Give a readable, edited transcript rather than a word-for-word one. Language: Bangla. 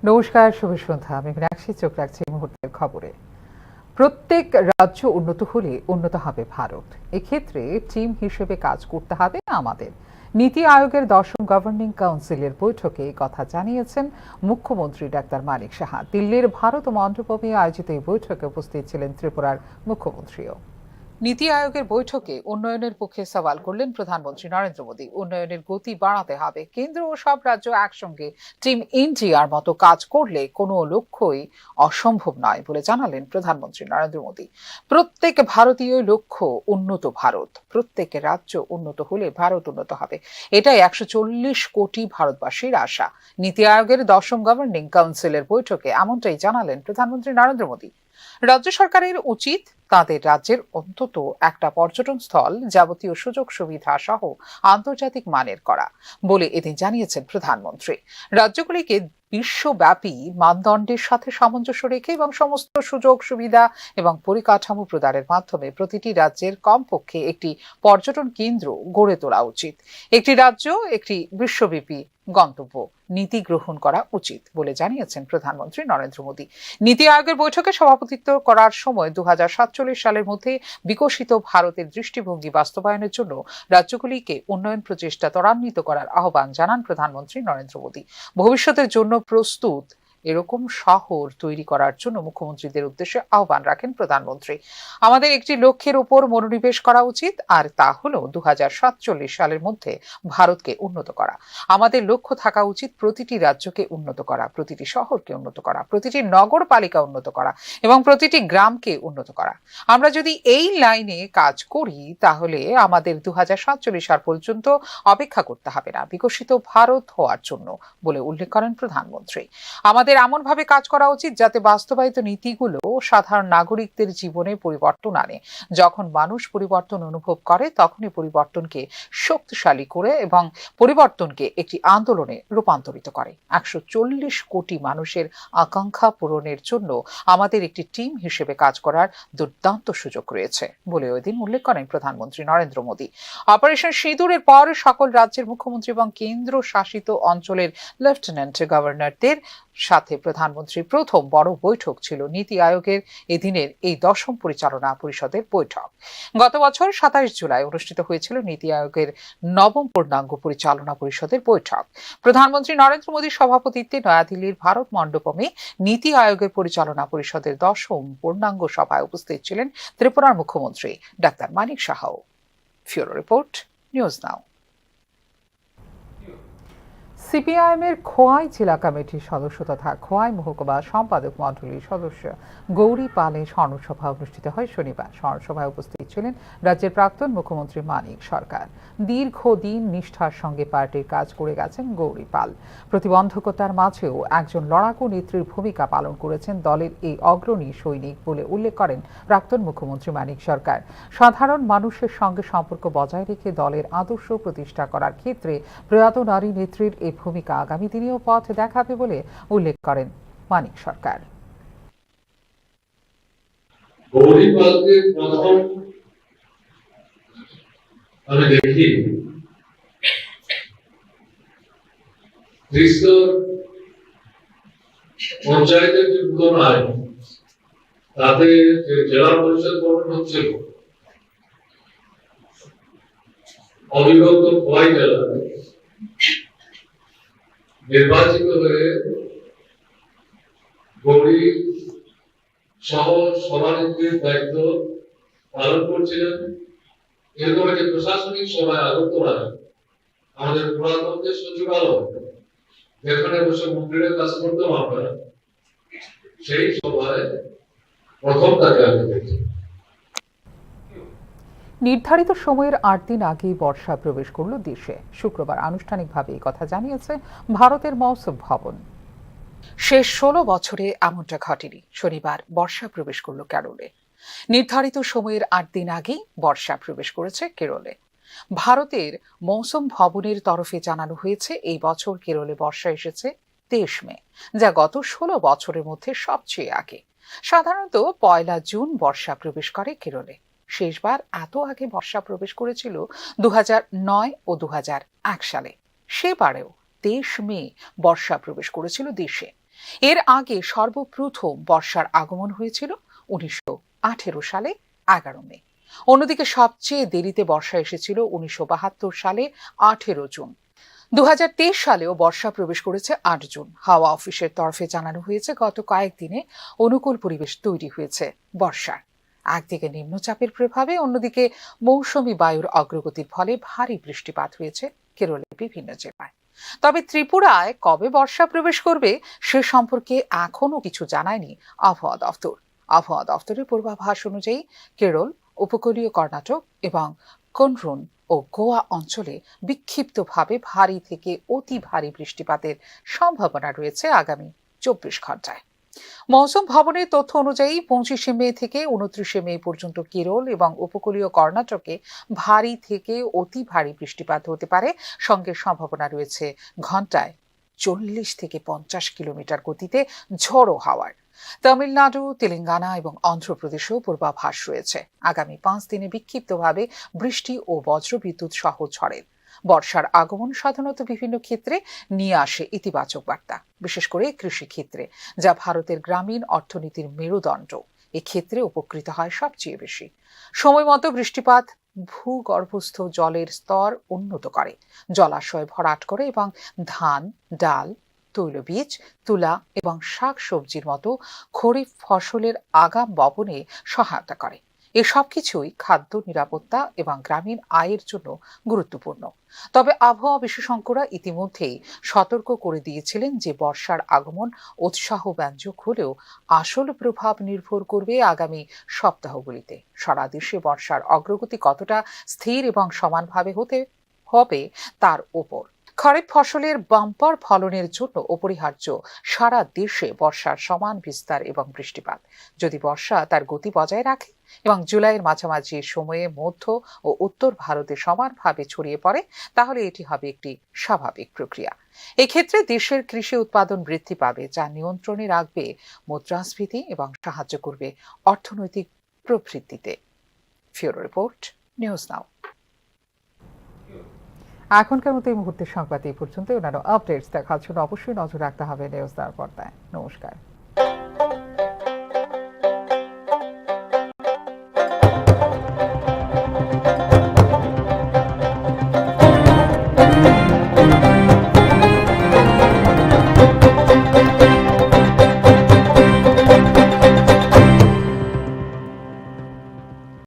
নমস্কার, শুভ সন্ধ্যা। আমি মীনাক্ষী, চোখ রাখছি এই মুহূর্তের খবরে। প্রত্যেক রাজ্য উন্নত হলে উন্নত হবে ভারত। এক্ষেত্রে টিম হিসেবে কাজ করতে হবে আমাদের। নীতি আয়োগের 10ম গভর্নিং কাউন্সিলের বৈঠকে এই কথা জানিয়েছেন মুখ্যমন্ত্রী ডাক্তার মানিক সাহা। দিল্লির ভারত মণ্ডপে আয়োজিত এই বৈঠকে উপস্থিত ছিলেন ত্রিপুরার মুখ্যমন্ত্রীও। নীতি আয়োগের বৈঠকে উন্নয়নের পক্ষে সওয়াল করলেন প্রধানমন্ত্রী নরেন্দ্র মোদী। উন্নয়নের গতি বাড়াতে হবে। কেন্দ্র ও সব রাজ্য একসঙ্গে টিম ইন্ডিয়ার মতো কাজ করলে কোনো লক্ষ্যই অসম্ভব নয় বলে জানালেন প্রধানমন্ত্রী নরেন্দ্র মোদী। প্রত্যেক ভারতীয় লক্ষ্য উন্নত ভারত। প্রত্যেক রাজ্য উন্নত হলে ভারত উন্নত হবে, এটাই 140 কোটি ভারতবাসীর আশা। নীতি আয়োগের 10ম গভর্নিং কাউন্সিলের বৈঠকে এমনটাই জানালেন প্রধানমন্ত্রী নরেন্দ্র মোদী। রাজ্য সরকারের উচিত তাদের রাজ্যের অন্তত একটা পর্যটন স্থল যাবতীয় সুযোগ সুবিধা সহ আন্তর্জাতিক মানের করা বলে এদিন জানিয়েছেন প্রধানমন্ত্রী। রাজ্যগুলিকে বিশ্বব্যাপী মানদণ্ডের সাথে সামঞ্জস্য রেখে এবং সমস্ত সুযোগ সুবিধা এবং পরিকাঠামো প্রদানের মাধ্যমে প্রতিটি রাজ্যের কমপক্ষে একটি পর্যটন কেন্দ্র গড়ে তোলা উচিত। একটি রাজ্য একটি বিশ্বব্যাপী গন্তব্য নীতি গ্রহণ করা উচিত বলে জানিয়েছেন প্রধানমন্ত্রী নরেন্দ্র মোদী। নীতি আয়োগের বৈঠকে সভাপতিত্ব করার সময় 2047 সালের মধ্যে বিকশিত ভারতের দৃষ্টিভঙ্গি বাস্তবায়নের জন্য রাজ্যগুলিকে উন্নয়ন প্রচেষ্টা ত্বরান্বিত করার আহ্বান জানান প্রধানমন্ত্রী নরেন্দ্র মোদী। ভবিষ্যতের জন্য প্রস্তুত এরকম শহর তৈরি করার জন্য মুখ্যমন্ত্রীদের উদ্দেশ্যে আহ্বান রাখেন প্রধানমন্ত্রী। আমাদের একটি লক্ষ্যের উপর মনোনিবেশ করা উচিত, আর তা হলো 2047 সালের মধ্যে ভারতকে উন্নত করা। আমাদের লক্ষ্য থাকা উচিত প্রতিটি রাজ্যকে উন্নত করা, প্রতিটি শহরকে উন্নত করা, প্রতিটি নগরপালিকা উন্নত করা এবং প্রতিটি গ্রামকে উন্নত করা। আমরা যদি এই লাইনে কাজ করি তাহলে আমাদের 2047 সাল পর্যন্ত অপেক্ষা করতে হবে না বিকশিত ভারত হওয়ার জন্য বলে উল্লেখ করেন প্রধানমন্ত্রী। আমাদের এমন ভাবে কাজ করা উচিত যাতে বাস্তবায়িত নীতিগুলো সাধারণ নাগরিকদের জীবনে পরিবর্তন আনে। যখন মানুষ পরিবর্তন অনুভব করে তখনই পরিবর্তনকে শক্তিশালী করে এবং পরিবর্তনকে একটি আন্দোলনে রূপান্তরিত করে। 140 কোটি মানুষের আকাঙ্ক্ষা পূরণের জন্য আমাদের একটি টিম হিসেবে কাজ করার দুর্দান্ত সুযোগ রয়েছে বলে ওই দিন উল্লেখ করেন প্রধানমন্ত্রী নরেন্দ্র মোদী। অপারেশন সিঁদুরের পর সকল রাজ্যের মুখ্যমন্ত্রী এবং কেন্দ্র শাসিত অঞ্চলের লেফটেন্যান্ট গভর্নরদের সাথে প্রধানমন্ত্রীর প্রথম বড় বৈঠক ছিল নীতি আয়োগের এদিনের এই 10ম পরিচালনা পরিষদের বৈঠক। গত বছর 27 জুলাই অনুষ্ঠিত হয়েছিল নীতি আয়োগের 9ম পূর্ণাঙ্গ পরিচালনা পরিষদের বৈঠক। প্রধানমন্ত্রী নরেন্দ্র মোদীর সভাপতিত্বে নয়াদিল্লির ভারত মণ্ডপমে নীতি আয়োগের পরিচালনা পরিষদের 10ম পূর্ণাঙ্গ সভায় উপস্থিত ছিলেন ত্রিপুরার মুখ্যমন্ত্রী ডাক্তার মানিক সাহাও। ফিউরো রিপোর্ট, নিউজ নাও। সিপিআইএমের খোয়াই জেলা কমিটির সদস্য তথা খোয়াই মহকুমা সম্পাদক মণ্ডলীর সদস্য গৌরী পালের স্মরণসভা অনুষ্ঠিত হয় শনিবার। স্মরণসভায় উপস্থিত ছিলেন রাজ্যের প্রাক্তন মুখ্যমন্ত্রী মানিক সরকার। দীর্ঘদিন নিষ্ঠার সঙ্গে পার্টির কাজ করে গেছেন গৌরী পাল। প্রতিবন্ধকতার মাঝেও একজন লড়াকু নেত্রীর ভূমিকা পালন করেছেন দলের এই অগ্রণী সৈনিক বলে উল্লেখ করেন প্রাক্তন মুখ্যমন্ত্রী মানিক সরকার। সাধারণ মানুষের সঙ্গে সম্পর্ক বজায় রেখে দলের আদর্শ প্রতিষ্ঠা করার ক্ষেত্রে প্রয়াত নারী নেত্রীর এই ভূমিকা আগামী দিনেও পথ দেখাবে বলে উল্লেখ করেন মানিক সরকার। গৌরী পালকে প্রথম আমি দেখি পঞ্চায়েতের যে পুনরায় তাতে যে জেলা পরিষদ গঠন হচ্ছিল অবিভক্ত খোয়াই জেলা নির্বাচিত হয়ে গৌরী সহ সভানেত্রীর দায়িত্ব পালন করছিলেন। এরকম একটি প্রশাসনিক সভায় আগরতলায় আমাদের পুরাতন যে সচিবালয় যেখানে বসে মন্ত্রীরা কাজ করতাম আমরা, সেই সভায় প্রথম তাকে আমি দেখি। নির্ধারিত সময়ের 8 দিন আগেই বর্ষা প্রবেশ করল দেশে। শুক্রবার আনুষ্ঠানিকভাবে এই কথা জানিয়েছে ভারতের মৌসুম ভবন। শেষ 16 বছরে এমনটা ঘটেনি। শনিবার বর্ষা প্রবেশ করল কেরলে। নির্ধারিত সময়ের 8 দিন আগেই বর্ষা প্রবেশ করেছে কেরলে। ভারতের মৌসুম ভবনের তরফে জানানো হয়েছে এই বছর কেরলে বর্ষা এসেছে 23 মে, যা গত 16 বছরের মধ্যে সবচেয়ে আগে। সাধারণত 1 জুন বর্ষা প্রবেশ করে কেরলে। শেষবার এত আগে বর্ষা প্রবেশ করেছিল 2009 ও 2001 সালে। সেবারেও 23 মে বর্ষা প্রবেশ করেছিল দেশে। এর আগে সর্বপ্রথম বর্ষার আগমন হয়েছিল 1918 সালে 11 মে। অন্যদিকে সবচেয়ে দেরিতে বর্ষা এসেছিল 1972 সালে 18 জুন। 2023 সালেও বর্ষা প্রবেশ করেছে 8 জুন। হাওয়া অফিসের তরফে জানানো হয়েছে গত কয়েকদিনে অনুকূল পরিবেশ তৈরি হয়েছে বর্ষার। একদিকে নিম্নচাপের প্রভাবে, অন্যদিকে মৌসুমী বায়ুর অগ্রগতির ফলে ভারী বৃষ্টিপাত হয়েছে কেরলের বিভিন্ন জেলায়। তবে ত্রিপুরায় কবে বর্ষা প্রবেশ করবে সে সম্পর্কে এখনো কিছু জানায়নি আবহাওয়া দফতর। আবহাওয়া দফতরের পূর্বাভাস অনুযায়ী কেরল, উপকূলীয় কর্ণাটক এবং কনরুন ও গোয়া অঞ্চলে বিক্ষিপ্তভাবে ভারী থেকে অতি ভারী বৃষ্টিপাতের সম্ভাবনা রয়েছে আগামী 24 ঘন্টায়। মৌসুম ভবনের তথ্য অনুযায়ী 25 মে থেকে 29 মে পর্যন্ত কেরল এবং উপকূলীয় কর্ণাটকে ভারী থেকে অতি ভারী বৃষ্টিপাত হতে পারে, সঙ্গে সম্ভাবনা রয়েছে ঘন্টায় 40 থেকে 50 কিলোমিটার গতিতে ঝোড়ো হাওয়ার। তামিলনাড়ু, তেলেঙ্গানা এবং অন্ধ্রপ্রদেশেও পূর্বাভাস রয়েছে আগামী 5 দিনে বিক্ষিপ্তভাবে বৃষ্টি ও বজ্রবিদ্যুৎ সহ ঝড়ের। বর্ষার আগমন সাধারণত বিভিন্ন ক্ষেত্রে নিয়ে আসে ইতিবাচক বার্তা, বিশেষ করে কৃষি ক্ষেত্রে, যা ভারতের গ্রামীণ অর্থনীতির মেরুদণ্ড। এক্ষেত্রে উপকৃত হয় সবচেয়ে বেশি। সময়মতো বৃষ্টিপাত ভূগর্ভস্থ জলের স্তর উন্নত করে, জলাশয় ভরাট করে এবং ধান, ডাল, তৈলবীজ, তুলা এবং শাক সবজির মতো খরিফ ফসলের আগাম বপনে সহায়তা করে। এসব কিছুই খাদ্য নিরাপত্তা এবং গ্রামীণ আয়ের জন্য গুরুত্বপূর্ণ। তবে আবহাওয়া বিশেষজ্ঞরা ইতিমধ্যেই সতর্ক করে দিয়েছিলেন যে বর্ষার আগমন উৎসাহব্যঞ্জক হলেও আসল প্রভাব নির্ভর করবে আগামী সপ্তাহগুলিতে। সারা দেশে বর্ষার অগ্রগতি কতটা স্থির এবং সমানভাবে হতে হবে তার উপর। খরিফ ফসলের বাম্পার ফলনের জন্য অপরিহার্য সারা দেশে বর্ষার সমান বিস্তার এবং বৃষ্টিপাত। যদি বর্ষা তার গতি বজায় রাখে এবং জুলাইয়ের মাঝামাঝি সময়ে মধ্য ও উত্তর ভারতে সমানভাবে ছড়িয়ে পড়ে, তাহলে এটি হবে একটি স্বাভাবিক প্রক্রিয়া। এক্ষেত্রে দেশের কৃষি উৎপাদন বৃদ্ধি পাবে, যা নিয়ন্ত্রণে রাখবে মুদ্রাস্ফীতি এবং সাহায্য করবে অর্থনৈতিক প্রবৃদ্ধিতে। ফিউরো রিপোর্ট, নিউজ নাও। এখনকার মতো এই মুহূর্তের সংবাদ এই পর্যন্ত। অন্যান্য আপডেটস দেখার জন্য অবশ্যই নজর রাখতে হবে নিউজ নাওর পর্দায়। নমস্কার।